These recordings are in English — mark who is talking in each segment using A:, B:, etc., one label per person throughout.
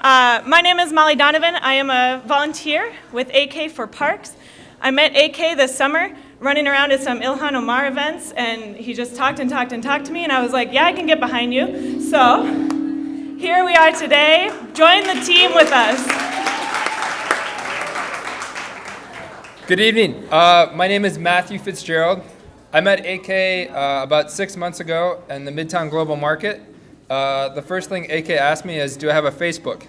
A: My name is Molly Donovan. I am a volunteer with AK for Parks. I met AK this summer running around at some Ilhan Omar events, and he just talked and talked and talked to me, and I was like, yeah, I can get behind you. So here we are today. Join the team with us.
B: Good evening. My name is Matthew Fitzgerald. I met AK about 6 months ago in the Midtown Global Market. The first thing AK asked me is, do I have a Facebook?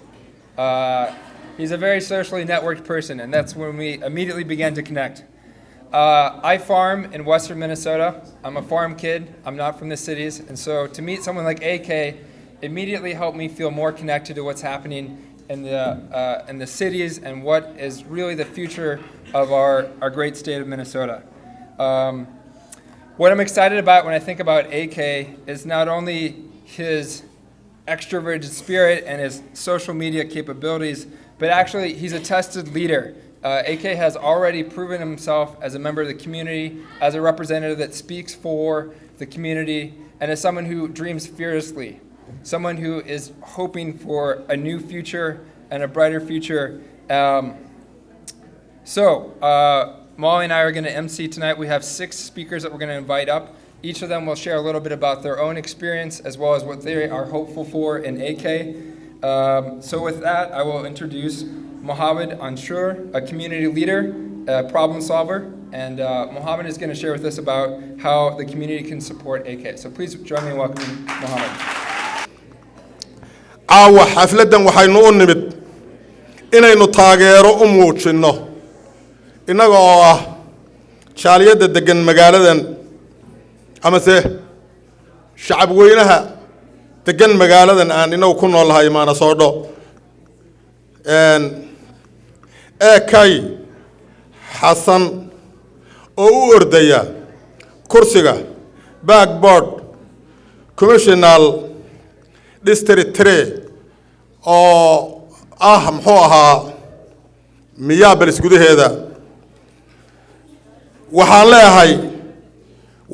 B: He's a very socially networked person, and that's when we immediately began to connect. I farm in western Minnesota. I'm a farm kid. I'm not from the cities, and so to meet someone like AK immediately helped me feel more connected to what's happening in the cities and what is really the future of our great state of Minnesota. What I'm excited about when I think about AK is not only his extroverted spirit and his social media capabilities, but actually he's a tested leader. AK has already proven himself as a member of the community, as a representative that speaks for the community, and as someone who dreams fearlessly, someone who is hoping for a new future and a brighter future. Molly and I are going to MC tonight. We have 6 speakers that we're going to invite up. Each of them will share a little bit about their own experience as well as what they are hopeful for in AK. So with that, I will introduce Mohammed Ansur, a community leader, a problem solver, and Mohammed is going to share with us about how the community can support AK. So please join me in welcoming Mohammed.
C: Caawa xafladan waxaynu u nimid inaynu taageero u muujinno innaga oo ah jaaliyadda degan magaaladan amase shacab weynaha degan magaaladan aan inagu ku noolahay maana soodho ekay Hassan oo u ordaya kursiga backboard commissional district 3 oo muxuu ahaa Minneapolis gudaheeda waxaan leeyahay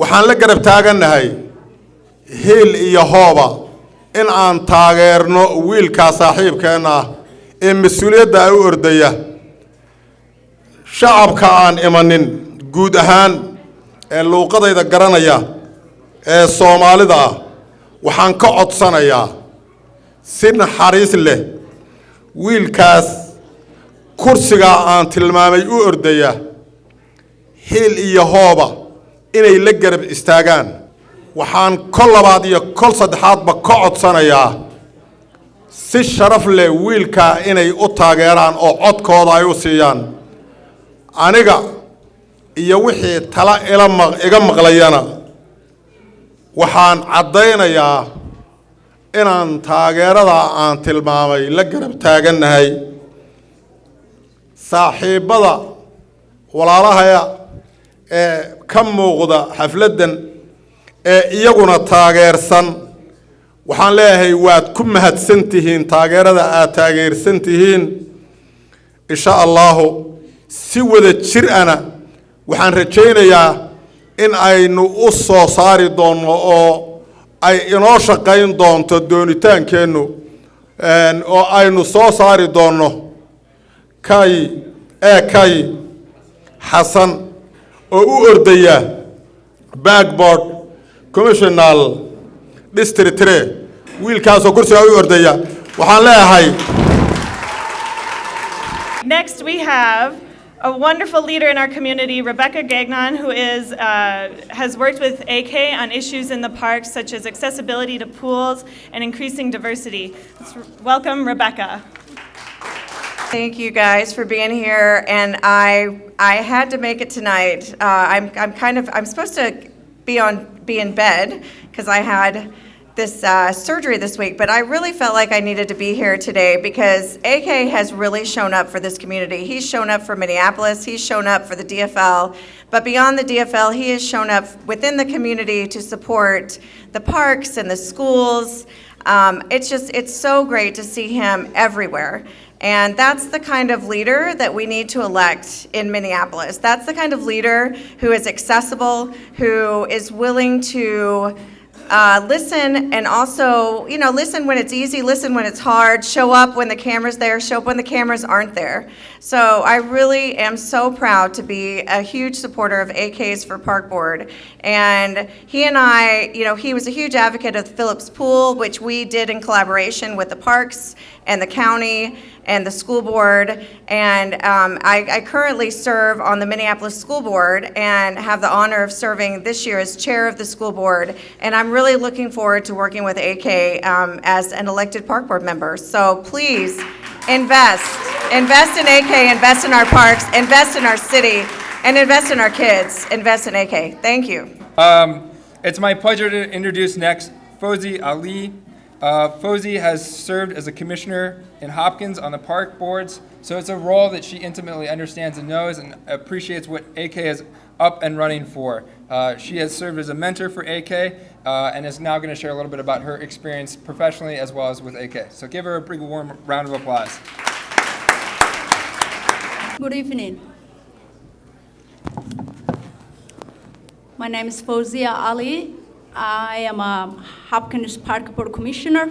C: waxaan la garab taaganahay heel iyo hooba in aan taageerno wiilka saaxiibkeena ee mas'uuliyadda ay u ordaya shacabka aan imanin guud ahaan ee luuqadayda garanaya ee Soomaalida waxaan ka codsanayaa si naxariis leh wiilkaas kursiga aan tilmaamay u ordaya heel iyo hooba inay la garab istaagaan waxaan kol labaad iyo kol saddexaadba ka codsanayaa si sharaf leh wiilka inay u taageeraan oo codkooda ay u siiyaan aniga iyo wixii tala iga maqlayana waxaan caddaynayaa inaan taageerada aan tilmaamay la garab taaganahay saaxiibada walaalahaya ee ka muuqda xafladan ee iyaguna taageersan waxaan leeyahay waad ku mahadsan tihiin taageerada aad taageersan tihiin insha Allah si wada jir ana waxaan rajaynayaa in aynu u soo saari doono oo ay inoo shaqayn doonto doonitaankeennu oo aynu soo saari doono kay Hassan oo u ordaya backboard commissional district 3 wiilkaas oo kursiga u ordaya waxaan leeyahay.
A: Next we have a wonderful leader in our community, Rebecca Gagnon, who has worked with AK on issues in the parks such as accessibility to pools and increasing diversity. Let's welcome Rebecca.
D: Thank you guys for being here, and I had to make it tonight. I'm supposed to be in bed because I had this surgery this week, but I really felt like I needed to be here today because AK has really shown up for this community. He's shown up for Minneapolis, he's shown up for the DFL, but beyond the DFL, he has shown up within the community to support the parks and the schools. It's so great to see him everywhere. And that's the kind of leader that we need to elect in Minneapolis. That's the kind of leader who is accessible, who is willing to listen, and also, listen when it's easy, listen when it's hard, show up when the camera's there, show up when the cameras aren't there. So I really am so proud to be a huge supporter of AKs for Park Board. And he and I, he was a huge advocate of Phillips Pool, which we did in collaboration with the parks and the county and the school board. And I currently serve on the Minneapolis School Board and have the honor of serving this year as chair of the school board. And I'm really looking forward to working with AK as an elected park board member. So please invest in AK, invest in our parks, invest in our city, and invest in our kids. Invest in AK. Thank you.
B: It's my pleasure to introduce next Fauzi Ali. Fauzi has served as a commissioner in Hopkins on the park boards, so it's a role that she intimately understands and knows and appreciates what AK is up and running for. She has served as a mentor for AK and is now going to share a little bit about her experience professionally as well as with AK. So give her a big warm round of applause.
E: Good evening. My name is Fauzia Ali. I am a Hopkins Park Board Commissioner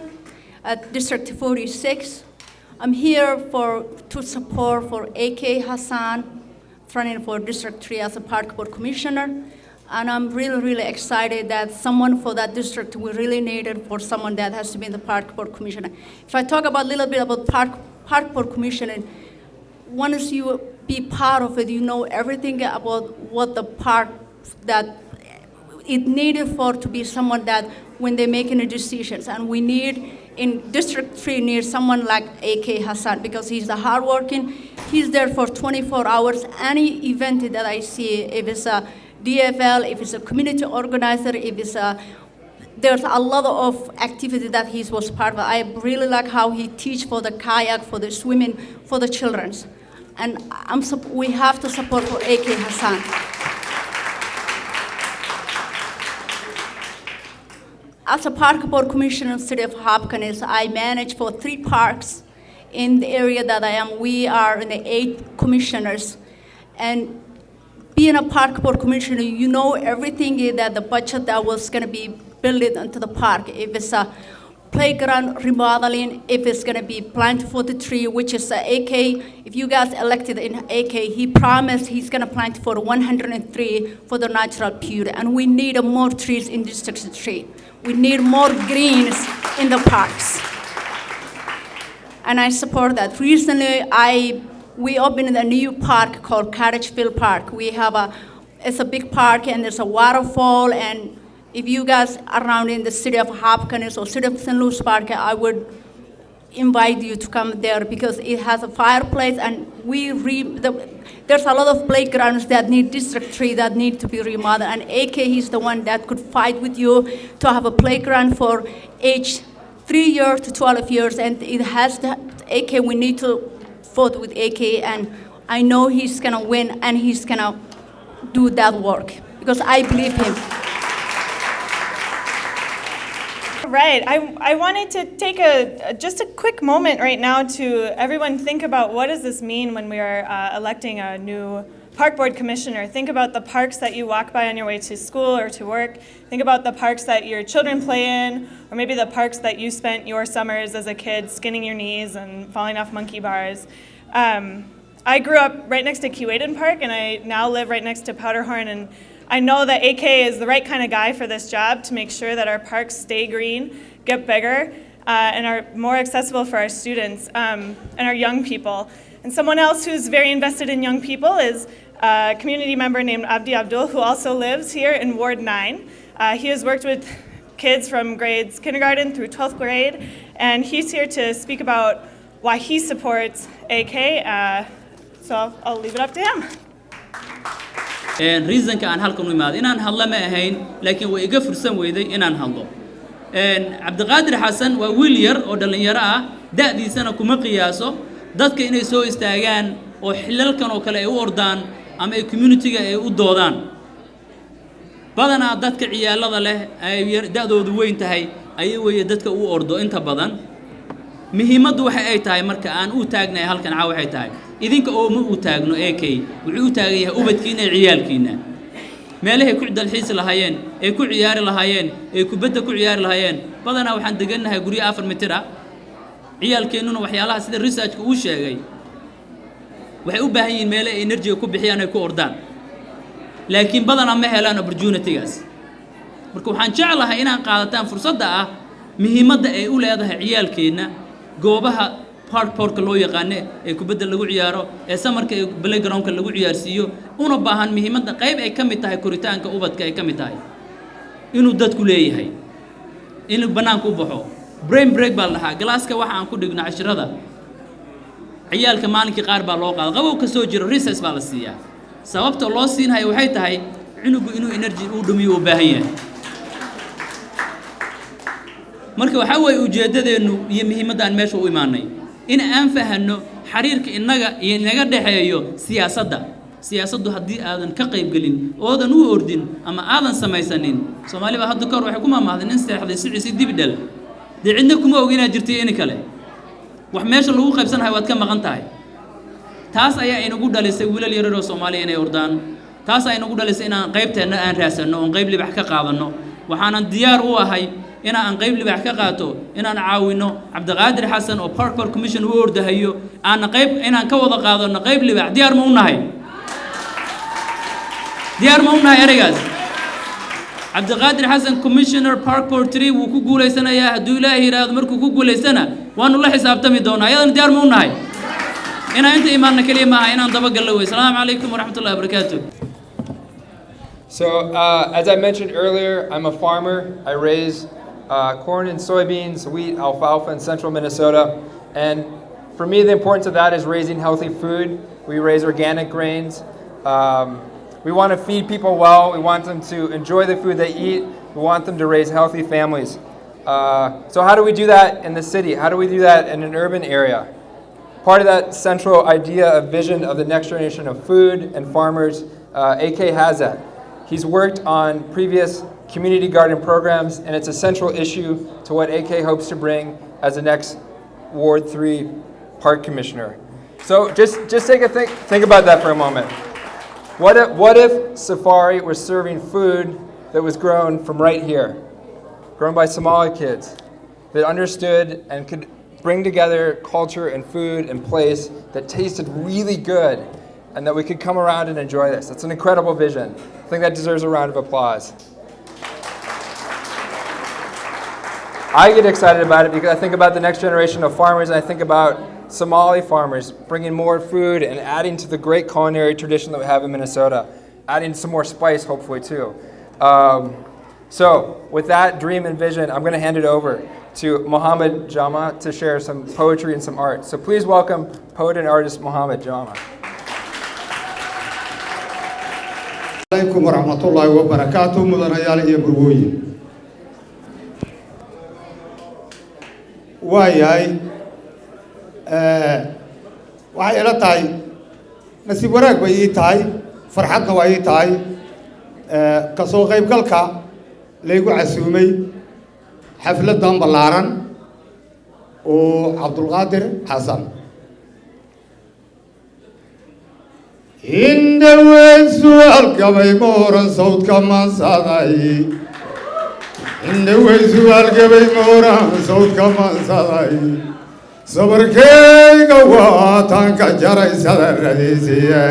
E: at District 46. I'm here to support for AK Hassan, running for District 3 as a Park Board Commissioner. And I'm really, really excited that someone for that district we really needed for someone that has to be in the Park Board Commissioner. If I talk about a little bit about Park Board Commissioner, once you be part of it, you know everything about what the park that it needed for to be someone that when they're making the decisions, and we need in District 3 needs someone like AK Hassan because he's the hardworking. He's there for 24 hours. Any event that I see, if it's a DFL, if it's a community organizer, if it's there's a lot of activity that he was part of. I really like how he teach for the kayak, for the swimming, for the children's. And we have to support for AK Hassan. As a Park Board Commissioner in the City of Hopkins, I manage for 3 parks in the area that I am. We are in the 8 commissioners. And being a Park Board Commissioner, you know everything that the budget that was going to be built into the park. If it's a playground remodeling, if it's going to be plant for the tree, which is AK. If you guys elected in AK, he promised he's going to plant for 103 for the natural beauty. And we need more trees in District 3. We need more greens in the parks. And I support that. Recently, we opened a new park called Cottageville Park. It's a big park and there's a waterfall, and if you guys are around in the city of Hopkins or city of St. Louis Park, I would invite you to come there because it has a fireplace, and there's a lot of playgrounds that need District 3 that need to be remodeled, and AK is the one that could fight with you to have a playground for age 3 years to 12 years, and it has the AK. We need to vote with AK, and I know he's gonna win and he's gonna do that work because I believe him.
A: Right. I wanted to take just a quick moment right now to everyone think about what does this mean when we are electing a new park board commissioner. Think about the parks that you walk by on your way to school or to work. Think about the parks that your children play in, or maybe the parks that you spent your summers as a kid skinning your knees and falling off monkey bars. I grew up right next to Keewaydin Park, and I now live right next to Powderhorn, and I know that AK is the right kind of guy for this job to make sure that our parks stay green, get bigger, and are more accessible for our students and our young people. And someone else who's very invested in young people is a community member named Abdi Abdul, who also lives here in Ward 9. He has worked with kids from grades kindergarten through 12th grade, and he's here to speak about why he supports AK. So I'll leave it up to him.
F: reasonka aan halkan u imaado inaan hadla ma ahayn laakiin way iga fursan weyday inaan hadlo Cabdiqaadir Xasan waa wiil yar oo dhalinyaro ah da'diisana kuma qiyaaso dadka inay soo istaagaan oo xilalkan oo kale ay u ordaan ama ay community-ga ay u doodaan badanaa dadka ciyaalada leh ay da'doodu weyn tahay ayay way dadka u ordo inta badan muhiimaddu waxa ay tahay marka aan u taagnay halkan caaw waxay tahay idinka oo ma u taagno AK wuxuu u taagan yahay ubadkiina ciyaalkiina meelahay ku dalxiis lahaayeen ay ku ciyaari lahaayeen ay kubadda ku ciyaari lahaayeen badanaa waxaan degannahay guryo 4 mitir ah ciyaalkeennuna waxyaalaha sida researchka uu sheegay waxay u baahan yihiin meelo ay energy ku bixiyaan ay ku ordaan laakiin badanaa ma helaan opportunity-gaas marka waxaan jeclahay inaan qaadataan fursadda ah muhiimadda ay u leedahay ciyaalkeenna goobaha park loo yaqaan ee kubadda lagu ciyaaro ee samarka ee playground-ka lagu ciyaarsiiyo una baahan muhiimadda qayb ay ka mid tahay koritaanka ubadka ay ka mid tahay inuu dadku leeyahay inuu banaanka u baxo brain break baa la dhahaa galaaska waxa aan ku dhigno casharada ciyaalka maalinkii qaar baa loo qaado qabow ka soo jiro recess baa la siiyaa sababta loo siinayo waxay tahay cunugu inuu energy u dhumiyo u baahan yahay marka waxa way ujeedadeenu iyo muhiimadda aan meesha u imaanay in aan fahanno xiriirka inaga dhaxeeyo siyaasaddu haddii aadan ka qayb gelin oodan u ordin ama aadan samaysanin Soomaaliba hadda kor waxay ku maamaahdeen in seexday sicisi dibdal cidna kuma og inaad jirtay in kale wax meesha lagu qaybsanahay waad ka maqan tahay taas ayaa inagu dhalisay wiilal yar oo Soomaali inay ordaan taas ayaa inagu dhalisay inaan qaybteena aan raasano oo qayb libax ka qaadano waxaanan diyaar u ahay inaan qayb libax ka qaato inaan caawino Advocacy Hassan oo Park Commission u ordahayo inaan ka wada qaadano qayb libax diyaar ma u nahay ereygaas Advocacy Hassan Commissioner Park 3 wuu ku guuleysanayaa hadduu Ilaahay yiraahdo markuu ku guuleysana waanu la xisaabtami doonaa ayadana diyaar ma u nahay inaan inta imaanna kaliya maaha inaan daba gallo way salaamu calaykum waraxmatullaahi wabarakaatuh.
B: So, as I mentioned earlier, I'm a farmer. I raise corn and soybeans, wheat, alfalfa in central Minnesota. And for me, the importance of that is raising healthy food. We raise organic grains. We want to feed people well. We want them to enjoy the food they eat. We want them to raise healthy families. So how do we do that in the city? How do we do that in an urban area? Part of that central idea of vision of the next generation of food and farmers, AK has that. He's worked on previous community garden programs, and it's a central issue to what AK hopes to bring as the next Ward 3 Park Commissioner. So just take a think about that for a moment. What if Safari was serving food that was grown from right here, grown by Somali kids that understood and could bring together culture and food and place that tasted really good, and that we could come around and enjoy this. It's an incredible vision. I think that deserves a round of applause. I get excited about it because I think about the next generation of farmers, and I think about Somali farmers bringing more food and adding to the great culinary tradition that we have in Minnesota, adding some more spice, hopefully, too. So with that dream and vision, I'm going to hand it over to Mohammed Jama to share some poetry and some art. So please welcome poet and artist Mohammed Jama.
G: عليكم ورحمة الله وبركاته مدنيال iyo burwooyin waayay waxay ila tahay nasiib wanaag bay ii tahay farxadna waa ii tahay ka soo qaybgalka laygu casuumay xafladan ballaaran oo Cabdulqaadir Xasan indhaweysu halkabay mooran sawdka mansaday indhaweysu halkabay mooran sawdka mansaday sabarkayga waa tan ka jaray sadaradiisiye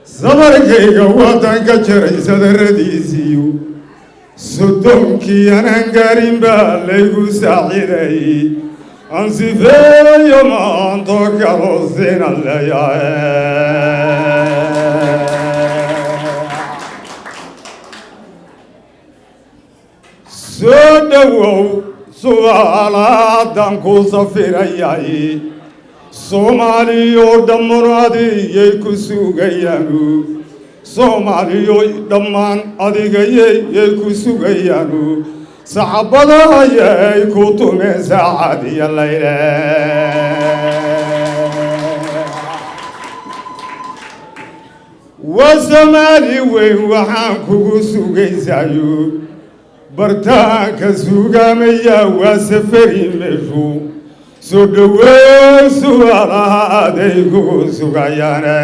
G: sabarkayga waa tan ka jaray sadaradiisiyo soddonkii anaan gaarin baa laygu saaciday ansifeeyo maanto kaloo sina leeyahay soo dhowow su'aalaadaan ku safirayay Soomaaliyo dhammaan adigay ku sugayaanu Soomaaliyo dhammaan adigay ku sugayaanu saxaabada ayay ku tumeen saacad iyo layla wa Soomaali weyn waxaan kugu sugaysayo bartaanka suugaamaya waa safari meeshu soo dhawow su'aalahaaday kugu sugayaane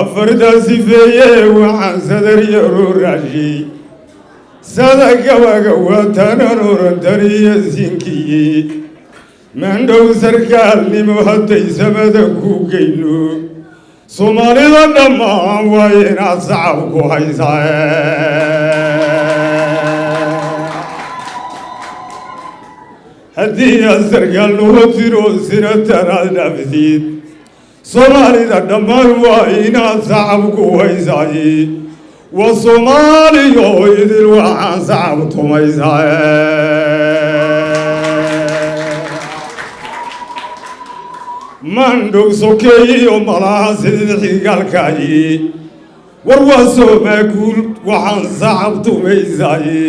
G: afartaa sifeeye waxaan sadar yaroo raashiy sadagabaga watanan orantaniyo sinkiye mandhow sarkaalnimo hadday samada ku geyno soomaalida dhammaan waa inaad sacab ku haysaa haddii aad sarkaal noo tiro sinatanaad dhaafsiid soomaalida dhammaan waa inaad sacab ku haysaaye waa soomaaliyo idil waxaan sacab tumaysaa mandhow sokeeyiyo malaha sidii xigaalkaayi war waa soomaaguul waxaan sacab tumaysaaye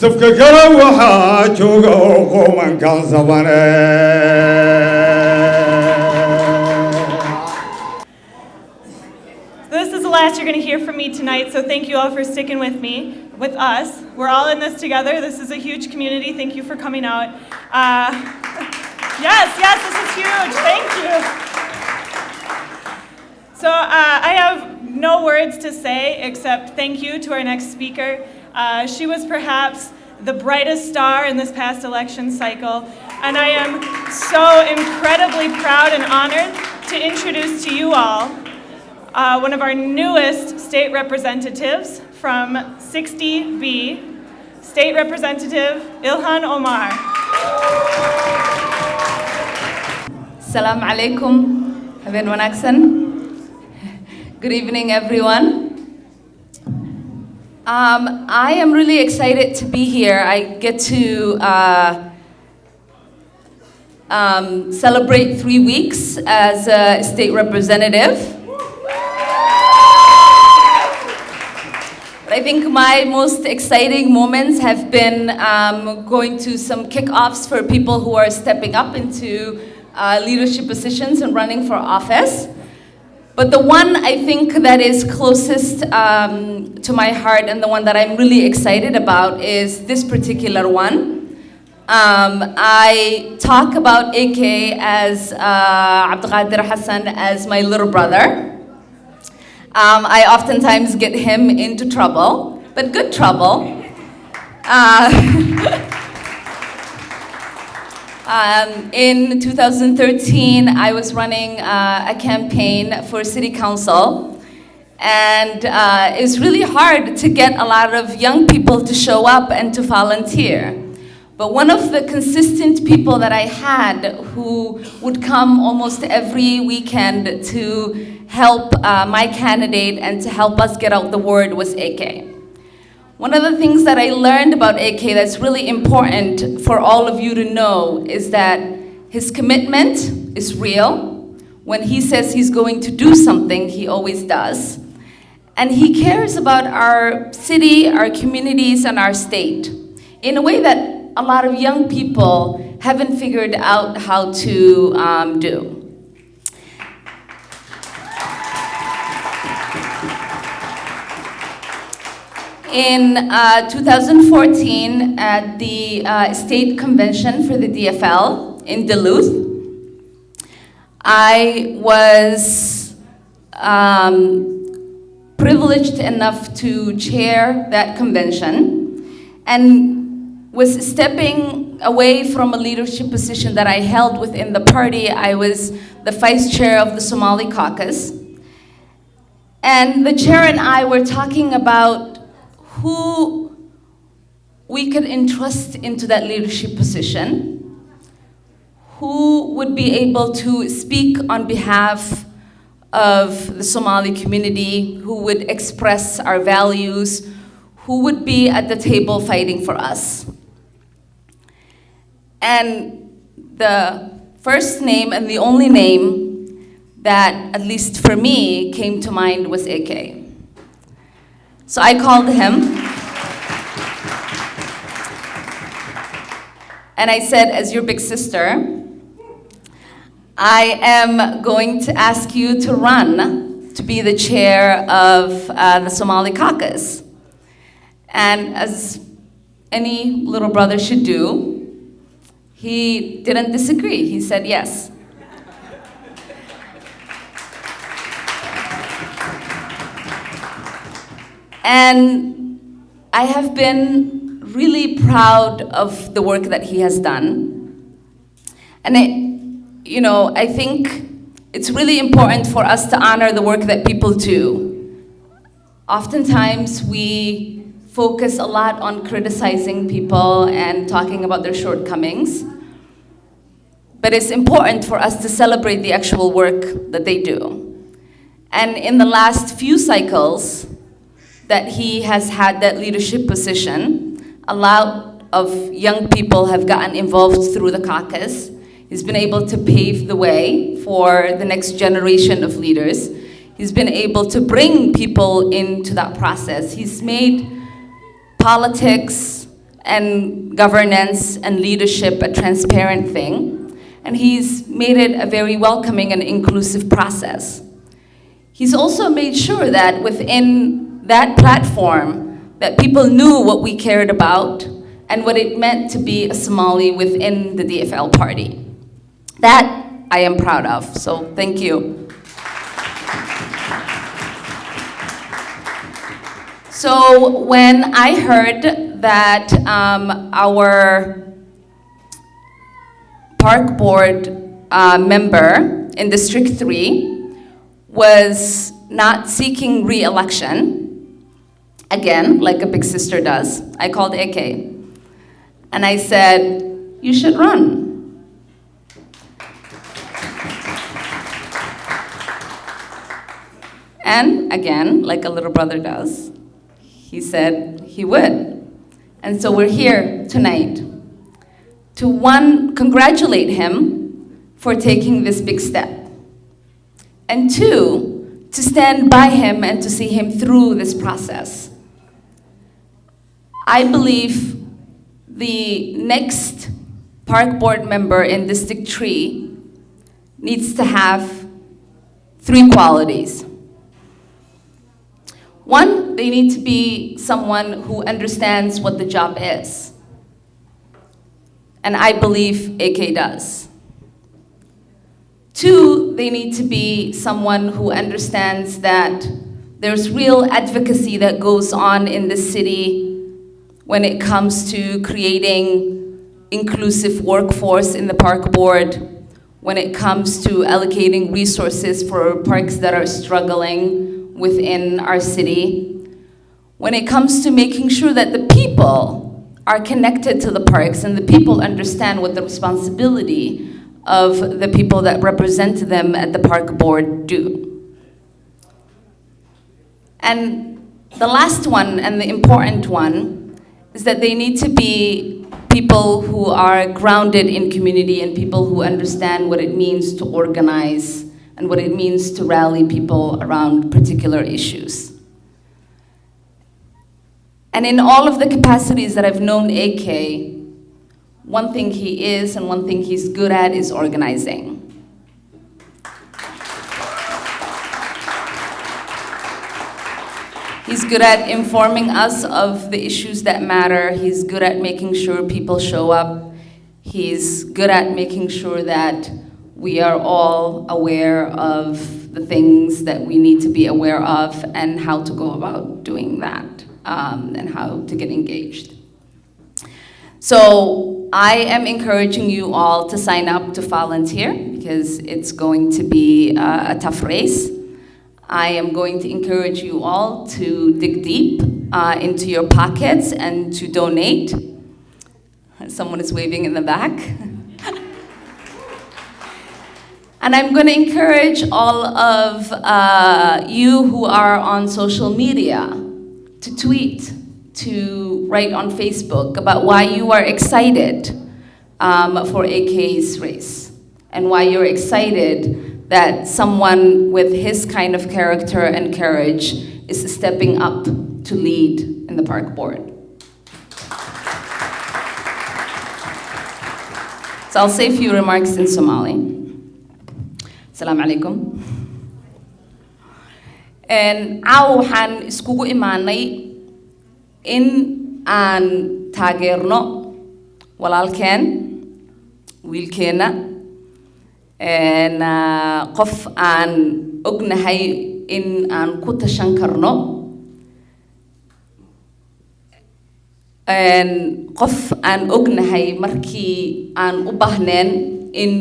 G: safka kale waxaa jooga oo qoomankan sabane
A: This is the last you're going to hear from me tonight, so thank you all for sticking with me, with us. We're all in this together. This is a huge community. Thank you for coming out. Yes, this is huge. Thank you. So I have no words to say except thank you to our next speaker. She was perhaps the brightest star in this past election cycle, and I am so incredibly proud and honored to introduce to you all one of our newest state representatives from 60B, State Representative Ilhan Omar.
H: Assalamu alaikum. Haben wanaagsan. Good evening, everyone. I am really excited to be here. I get to celebrate 3 weeks as a state representative. I think my most exciting moments have been going to some kickoffs for people who are stepping up into leadership positions and running for office. But the one I think that is closest to my heart and the one that I'm really excited about is this particular one. I talk about AK as Hassan as my little brother. I oftentimes get him into trouble, but good trouble. In 2013, I was running a campaign for city council, and it's really hard to get a lot of young people to show up and to volunteer. But one of the consistent people that I had who would come almost every weekend to help my candidate and to help us get out the word was AK. One of the things that I learned about AK that's really important for all of you to know is that his commitment is real. When he says he's going to do something, he always does. And he cares about our city, our communities, and our state in a way that a lot of young people haven't figured out how to do. In 2014, at the state convention for the DFL in Duluth, I was privileged enough to chair that convention and was stepping away from a leadership position that I held within the party. I was the vice chair of the Somali caucus. And the chair and I were talking about who we could entrust into that leadership position, who would be able to speak on behalf of the Somali community, who would express our values, who would be at the table fighting for us. And the first name and the only name that, at least for me, came to mind was AK. So I called him, and I said, as your big sister, I am going to ask you to run to be the chair of the Somali caucus. And as any little brother should do, he didn't disagree. He said yes. And I have been really proud of the work that he has done. And I think it's really important for us to honor the work that people do. Oftentimes we focus a lot on criticizing people and talking about their shortcomings. But it's important for us to celebrate the actual work that they do. And in the last few cycles that he has had that leadership position, a lot of young people have gotten involved through the caucus. He's been able to pave the way for the next generation of leaders. He's been able to bring people into that process. He's made politics and governance and leadership a transparent thing. And he's made it a very welcoming and inclusive process. He's also made sure that within that platform, that people knew what we cared about and what it meant to be a Somali within the DFL party. That I am proud of, so thank you. So when I heard that our park board member in District 3 was not seeking re-election, again, like a big sister does, I called AK. And I said, you should run. And again, like a little brother does, he said he would. And so we're here tonight to, one, congratulate him for taking this big step. And two, to stand by him and to see him through this process. I believe the next park board member in District 3 needs to have 3 qualities. One, they need to be someone who understands what the job is. And I believe AK does. 2, they need to be someone who understands that there's real advocacy that goes on in the city when it comes to creating inclusive workforce in the park board, when it comes to allocating resources for parks that are struggling within our city, when it comes to making sure that the people are connected to the parks and the people understand what the responsibility of the people that represent them at the park board do. And the last one, and the important one, is that they need to be people who are grounded in community and people who understand what it means to organize and what it means to rally people around particular issues. And in all of the capacities that I've known AK, one thing he is and one thing he's good at is organizing. He's good at informing us of the issues that matter. He's good at making sure people show up. He's good at making sure that we are all aware of the things that we need to be aware of and how to go about doing that, and how to get engaged. So I am encouraging you all to sign up to volunteer because it's going to be a tough race. I am going to encourage you all to dig deep into your pockets and to donate. Someone is waving in the back. And I'm going to encourage all of you who are on social media to tweet, to write on Facebook about why you are excited for AK's race and why you're excited that someone with his kind of character and courage is stepping up to lead in the park board. So I'll say a few remarks in Somali. Assalamu alaikum. And caawa waxaan iskugu imaanay in aan taageerno walaalkeen wiilkeena qof aan ognahay in aan ku tashan karno qof aan ognahay markii aan u baahneen in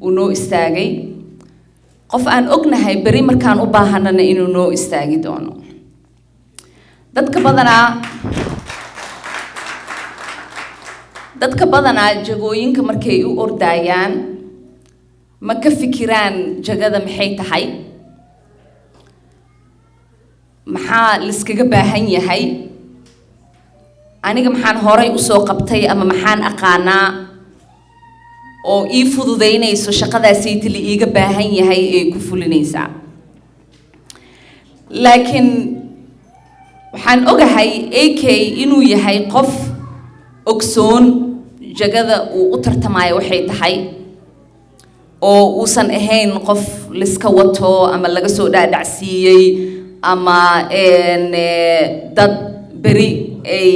H: uu noo istaagay qof aan ognahay beri markaan u baahanana inuu noo istaagi doono dadka badanaa jagooyinka markay u ordayaan ma ka fikiraan jagada maxay tahay maxaa liskaga baahan yahay aniga maxaan horay u soo qabtay ama maxaan aqaanaa oo ii fududeynayso shaqadaasayta la iiga baahan yahay ee ku fulinaysaa laakiin waxaan ogahay AK inuu yahay qof ogsoon jagada uu u tartamayo waxay tahay oo uusan ahayn qof liska wato ama laga soo dhaadhacsiiyey ama dad beri ay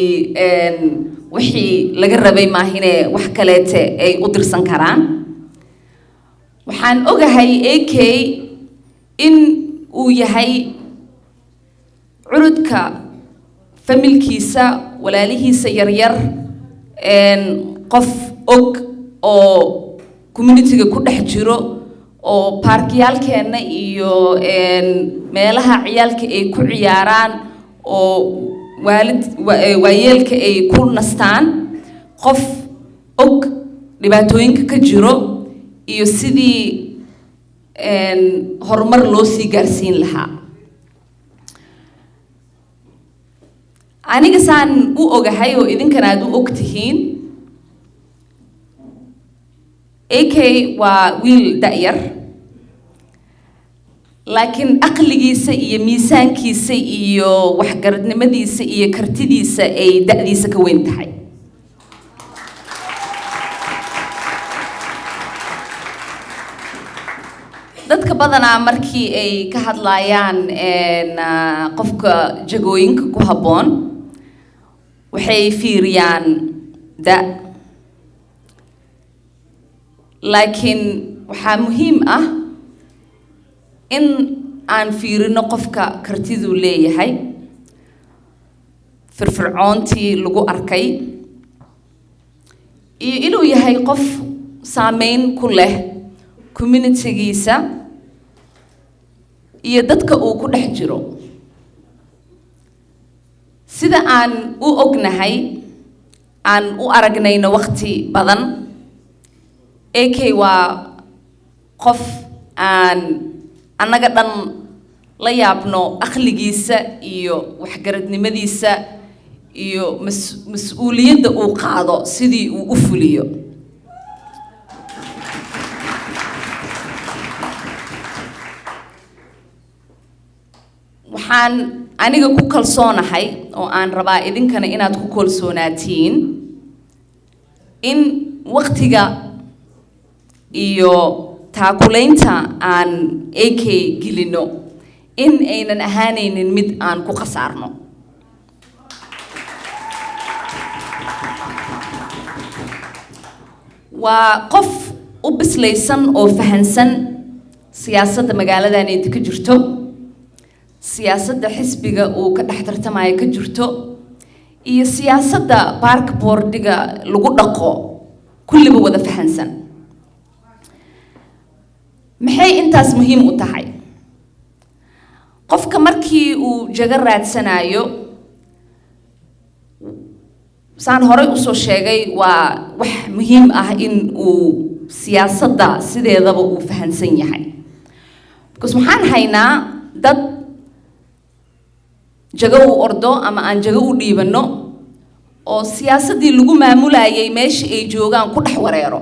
H: wixii laga rabay maahine wax kaleete ay u dirsan karaan waxaan ogahay AK in uu yahay curudka familkiisa walaalihiisa yaryar qof og oo community-ga ku dhex jiro oo parkiyaalkeena iyo meelaha ciyaalka ay ku ciyaaraan oo waayeelka ay ku nastaan qof og dhibaatooyinka ka jiro iyo sidii horumar loo sii gaarsiin lahaa aniga saan u ogahay oo idinkana aad u og tihiin AK waa wiil da'yar laakiin aqligiisa iyo miisaankiisa iyo waxgaradnimadiisa iyo kartidiisa ay da'diisa ka weyn tahay dadka badanaa markii ay ka hadlayaan qofka jagooyinka ku habboon waxay fiiriyaan laakiin waxaa muhiim ah in aan fiirino qofka kartiduu leeyahay firfircoontii lagu arkay iyo inuu yahay qof saameyn ku leh community-giisa iyo dadka uu ku dhex jiro sida aan u ognahay aan u aragnayno waqti badan AK waa qof aan annaga dhan la yaabno aqligiisa iyo waxgaradnimadiisa iyo mas-uuliyadda uu qaado sidii uu u fuliyo waxaan aniga ku kalsoonahay oo aan rabaa idinkana inaad ku kalsoonaatiin in waqtiga iyo taakulaynta aan AK gelino in aynan ahaanaynin mid aan ku khasaarno waa qof u bislaysan oo fahansan siyaasadda magaaladan ay ka jirto siyaasadda xisbiga uu ka dhex tartamayo ka jirto iyo siyaasadda park boardiga lagu dhaqo kulliba wada fahansan maxay intaas muhiim u tahay qofka markii uu jago raadsanayo saan horey u soo sheegay waa wax muhiim ah in uu siyaasadda sideedaba uu fahansan yahay because waxaan haynaa dad jago u ordo ama aan jago u dhiibano oo siyaasaddii lagu maamulayay meesha ay joogaan ku dhex wareero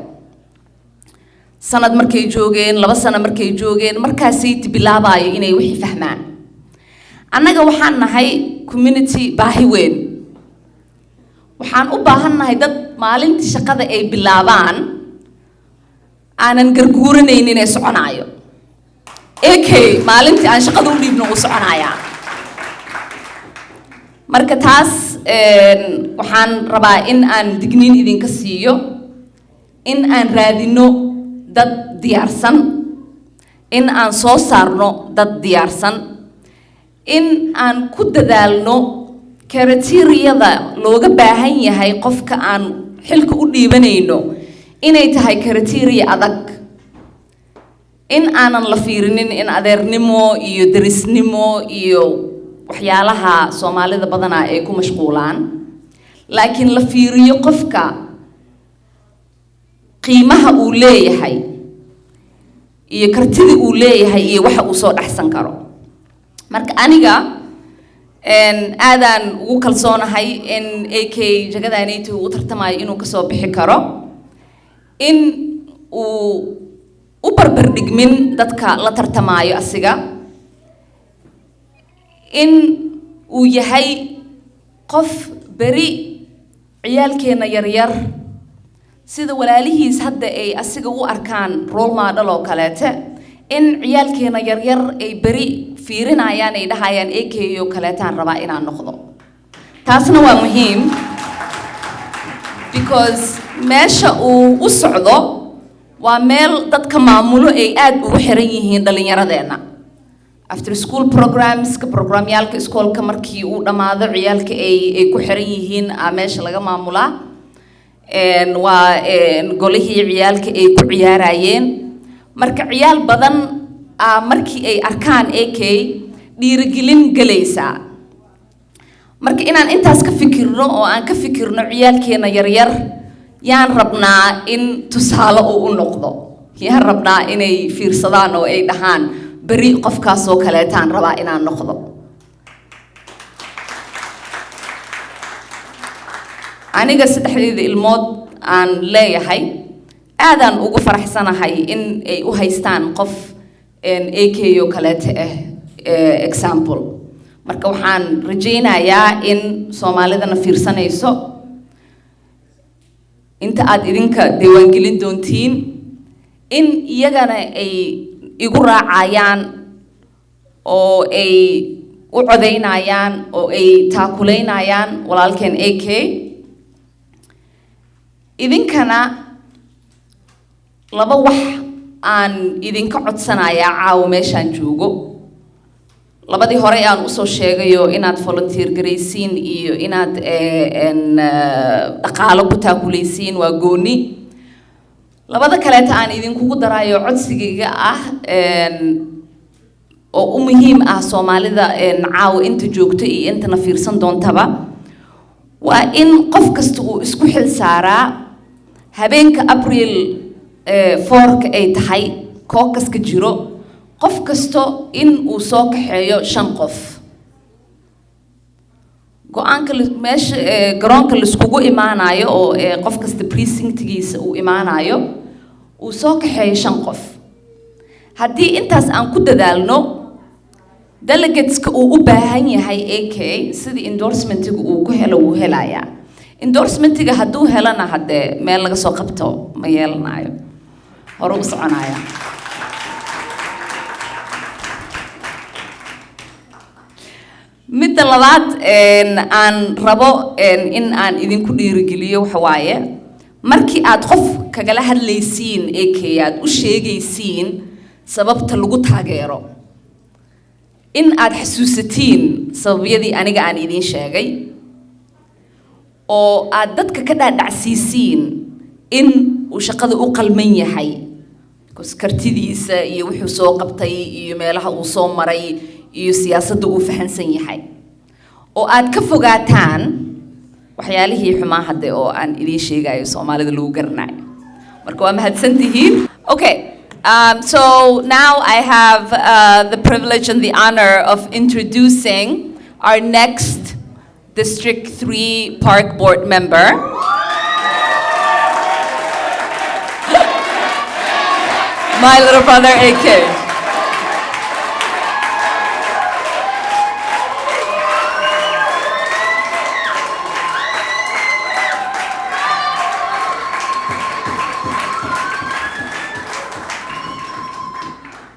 H: sanad markay joogeen 2 sano markay joogeen markaasay bilaabayo inay wixii fahmaan annaga waxaan nahay community baahi weyn waxaan u baahannahay dad maalintii shaqada ay bilaabaan aanan garguuranaynin ee soconaayo AK maalintii aan shaqada u dhiibno uu soconayaa marka taas waxaan rabaa in aan digniin idinka siiyo in aan raadino dad diyaarsan in aan soo saarno dad diyaarsan in aan ku dadaalno criteria-da looga baahan yahay qofka aan xilka u dhiibanayno inay tahay criteria adag in aanan la fiirinin in adeernimo iyo derisnimo iyo waxyaalaha Soomaalida badanaa ay ku mashquulaan laakiin la fiiriyo qofka qiimaha uu leeyahay iyo kartida uu leeyahay iyo waxa uu soo dhaxsan karo marka aniga aadaan ugu kalsoonahay in AK jagadaanaytu uu tartamayo inuu ka soo bixi karo in uu u barbar dhigmin dadka la tartamayo asiga in uu yahay qof beri ciyaalkeena yaryar sida walaalihiis hadda ay asiga u arkaan role model oo kaleete in ciyaalkeena yaryar ay beri fiirinayaan ay dhahayaan AK oo kaleetaan rabaa inaan noqdo taasna waa muhiim because meesha uu u socdo waa meel dadka maamulo ay aad ugu xiran yihiin dhalinyaradeena after school programs ka programyaalka iskoolka markii uu dhamaado ciyaalka ay ku xiran yihiin meesha laga maamulaa waa golihii ciyaalka ay ku ciyaarayeen marka ciyaal badan markii ay arkaan AK dhiirigelin galaysa marka inaan intaas ka fikirno oo aan ka fikirno ciyaalkeena yaryar yaan rabnaa in tusaale uu u noqdo yaan rabnaa inay fiirsadaan oo ay dhahaan beri qofkaas oo kaleetaan rabaa inaan noqdo aniga saddexdeeda ilmood aan leeyahay aadaan ugu faraxsanahay in ay u haystaan qof AK oo kaleete example marka waxaan rajaynayaa in Soomaalidana fiirsanayso inta aad idinka diiwaangelin doontiin in iyagana ay igu raacayaan oo ay u codeynayaan oo ay taakuleynayaan walaalkeen AK idinkana laba wax aan idinka codsanayaa caawo meeshaan joogo labadii hore aan usoo sheegayo inaad volunteer garaysiin iyo inaad dhaqaalo ku taakulaysiin waa gooni labada kaleeta aan idinkugu daraayo codsigayga oo u muhiim Soomaalida caawo inta joogto iyo intana fiirsan doontaba waa in qof kasta uu isku xil saaraa habeenka April 4 ay tahay kookaska jiro qof kasto in uu soo kaxeeyo 5 qof go'aanka meesha garoonka la iskugu imaanayo oo qof kasta precinctgiisa uu imaanayo uu soo kaxeeyo 5 qof haddii intaas aan ku dadaalno delegateska uu u baahan yahay AK sidii endorsementiga uu ku helo uu helayaa endorsementiga hadduu helana haddee meel laga soo qabto ma yeelanayo hore u soconaya midda labaad aan rabo in aan idinku dhiirigeliyo waxa waaye markii aad qof kagala hadlaysiin AK aad u sheegaysiin sababta lagu taageero in aad xasuusatiin sababyadii aniga aan idin sheegay oo aad dadka ka dhaadhacsiisiin in uu shaqada u qalman yahay kartidiisa iyo wuxuu soo qabtay iyo meelaha uu soo maray iyo siyaasadda uu fahansan yahay oo aad ka fogaataan waxyaalihii xumaa hadde oo aan idin sheegayo Soomaalida lagu garanayo marka waa mahadsantihiin okay so now I have the privilege and the honor of introducing our next District 3 Park Board member. My little brother, AK.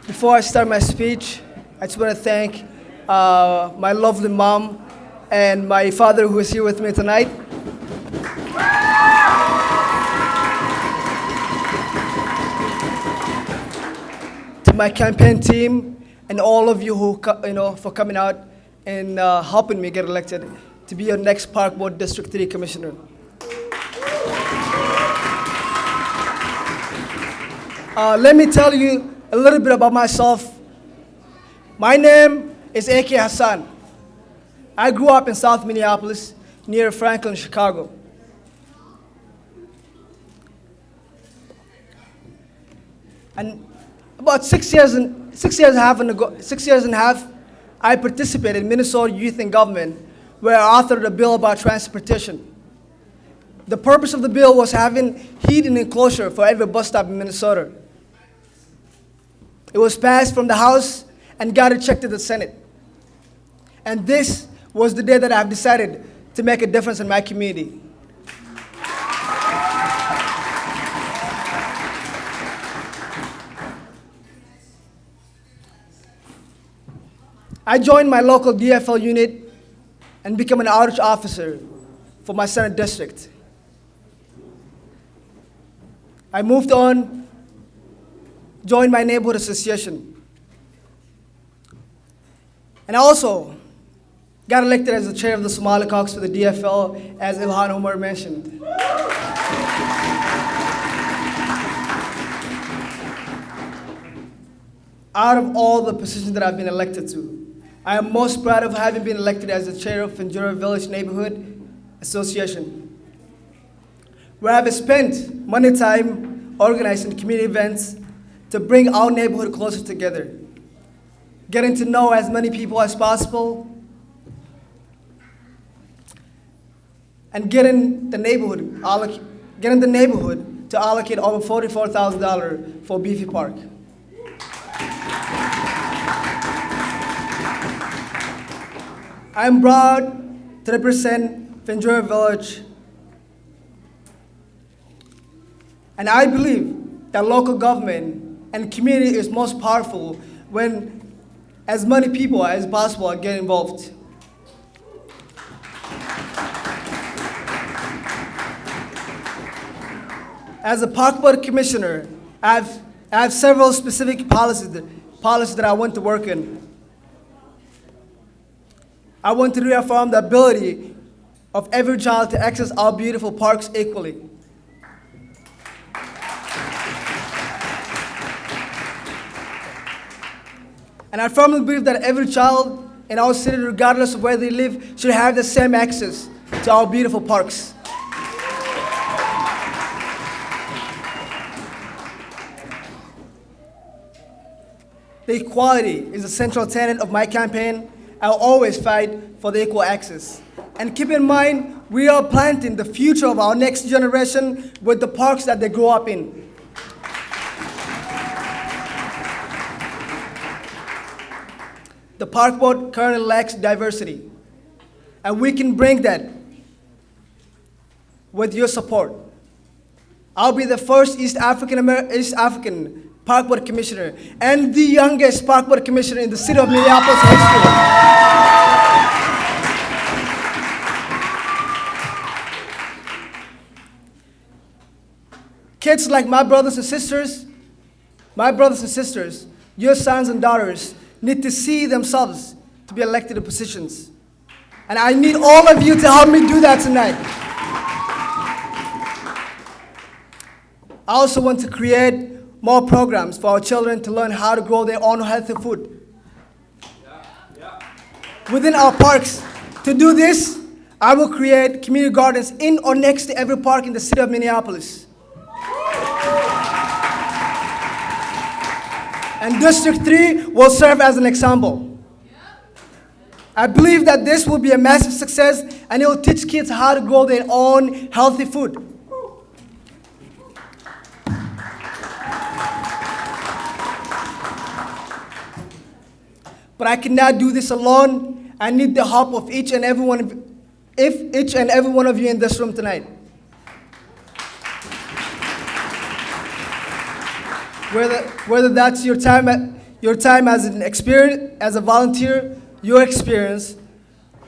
I: Before I start my speech, I just want to thank my lovely mom and my father who is here with me tonight. To my campaign team and all of you who for coming out and helping me get elected to be your next Park Board District 3 Commissioner. Let me tell you a little bit about myself. My name is AK Hassan. I grew up in South Minneapolis, near Franklin, Chicago. And about 6 years and a half, I participated in Minnesota Youth in Government, where I authored a bill about transportation. The purpose of the bill was having heat and enclosure for every bus stop in Minnesota. It was passed from the House and got rejected to the Senate. And this was the day that I've decided to make a difference in my community. I joined my local DFL unit and became an outreach officer for my Senate district. I moved on, joined my neighborhood association, and I also got elected as the chair of the Somali caucus for the DFL, as Ilhan Omar mentioned. Out of all the positions that I've been elected to, I am most proud of having been elected as the chair of Ventura Village Neighborhood Association, where I've spent money time organizing community events to bring our neighborhood closer together, getting to know as many people as possible, and getting the neighborhood to allocate over $44,000 for Beefy Park. I'm proud to represent Ventura Village, and I believe that local government and community is most powerful when as many people as possible get involved. As a Park Board Commissioner, I have several specific policies that I want to work in. I want to reaffirm the ability of every child to access our beautiful parks equally. And I firmly believe that every child in our city, regardless of where they live, should have the same access to our beautiful parks. The equality is a central tenet of my campaign. I'll always fight for the equal access. And keep in mind, we are planting the future of our next generation with the parks that they grow up in. The Park Board currently lacks diversity, and we can bring that with your support. I'll be the first East African Park Board Commissioner and the youngest Park Board Commissioner in the city of Minneapolis history. Kids like my brothers and sisters, your sons and daughters, need to see themselves to be elected to positions. And I need all of you to help me do that tonight. I also want to create more programs for our children to learn how to grow their own healthy food within our parks. To do this, I will create community gardens in or next to every park in the city of Minneapolis. And District 3 will serve as an example. I believe that this will be a massive success, and it will teach kids how to grow their own healthy food. But I cannot do this alone. I need the help of each and every one of you in this room tonight. Whether that's your time as a volunteer, your experience,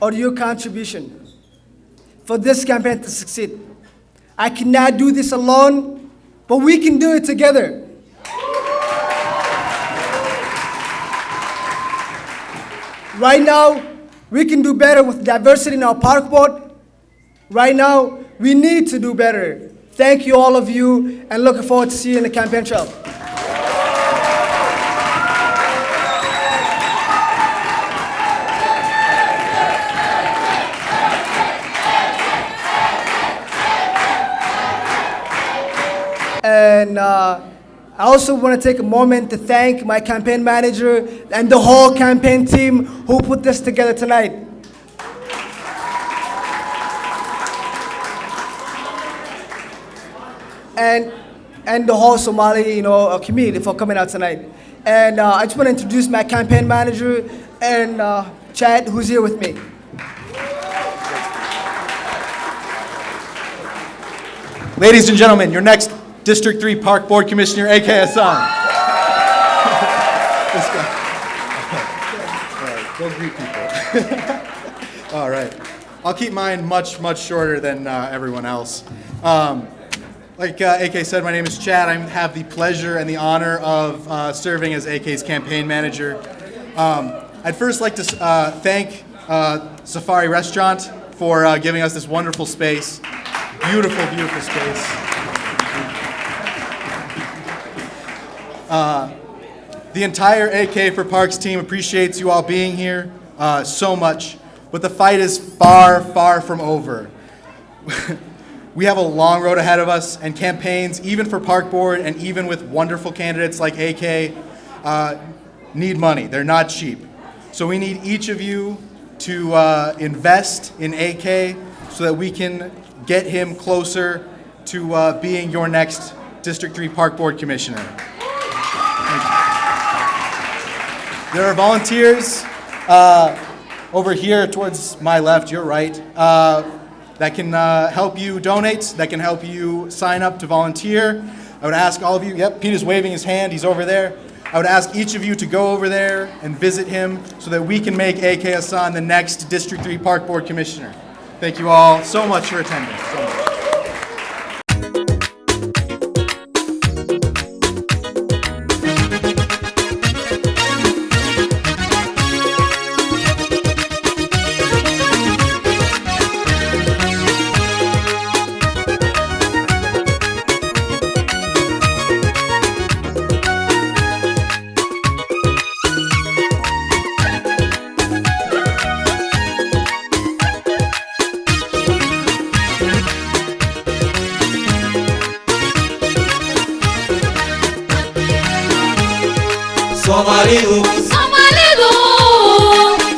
I: or your contribution for this campaign to succeed. I cannot do this alone, but we can do it together. Right now, we can do better with diversity in our park board. Right now, we need to do better. Thank you, all of you, and looking forward to see you in the campaign trail. And I also want to take a moment to thank my campaign manager and the whole campaign team who put this together tonight. And the whole Somali, community for coming out tonight. And I just want to introduce my campaign manager and Chad, who's here with me.
J: Ladies and gentlemen, your next District 3 Park Board Commissioner, AK Hassan. This guy. All right, go greet people. All right. I'll keep mine much, much shorter than everyone else. Like AK said, my name is Chad. I have the pleasure and the honor of serving as AK's campaign manager. I'd first like to thank Safari Restaurant for giving us this wonderful space. Beautiful, beautiful space. The entire AK for Parks team appreciates you all being here so much, but the fight is far, far from over. We have a long road ahead of us, and campaigns, even for Park Board and even with wonderful candidates like AK, need money. They're not cheap. So we need each of you to invest in AK so that we can get him closer to being your next District 3 Park Board Commissioner. There are volunteers over here towards my left, your right, that can help you donate, that can help you sign up to volunteer. I would ask all of you, yep, Pete is waving his hand, he's over there. I would ask each of you to go over there and visit him so that we can make AK Hassan the next District 3 Park Board Commissioner. Thank you all so much for attending. So much.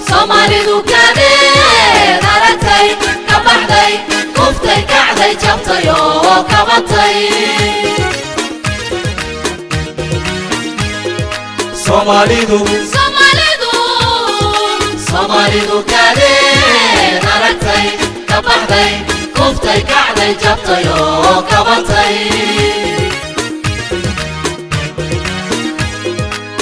K: Somalidu kadeed aragtay ka baxday kuftay kacday jabtay oo kabatay Somalidu kadeed aragtay ka baxday kuftay kacday jabtay oo kabatay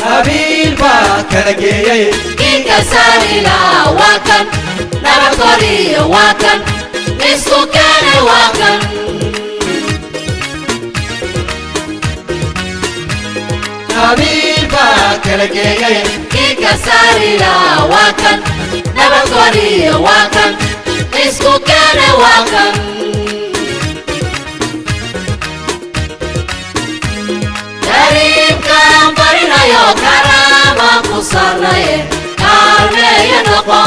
L: Habiba kanageeyay
K: inka sarila wakan nabakori wakan isku kana wakan
L: Habiba kanageeyay
K: inka sarila wakan nabakori wakan isku kana wakan yo karama kusarnaye karmeya noqo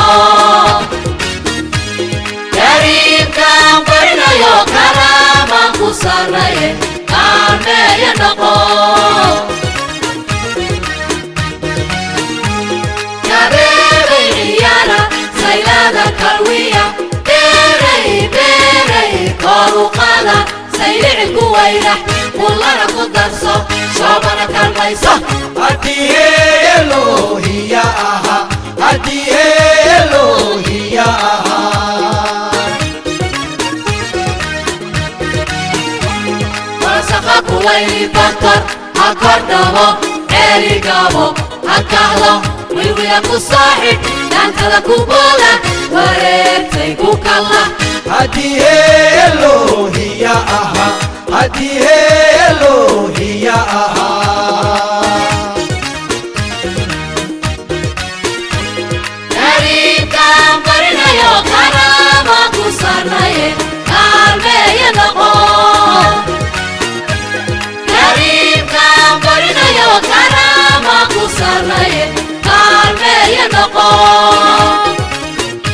K: Karim kambarina yo karama kusarnaye karmeya noqo Kabebe iyana saylada kalwiya berey koruqada saylici kuwayna kullana kudarso shoobana kalmayso
L: Adiye Elohiya aha Adiye Elohiya aha
K: Wasaqa kuwayni bakar hakordhabo erigabo hakahlo wilwila ku saaxib dhaantada ku booda wareegtay ku kalla
L: haddii Elohia ahaa haddii Elohia ahaa
K: kariimkaan barinayo karaama ku sarnaye kaalmeeya noqo kariimkaan barinayo karaama ku sarnaye kaalmeeya noqo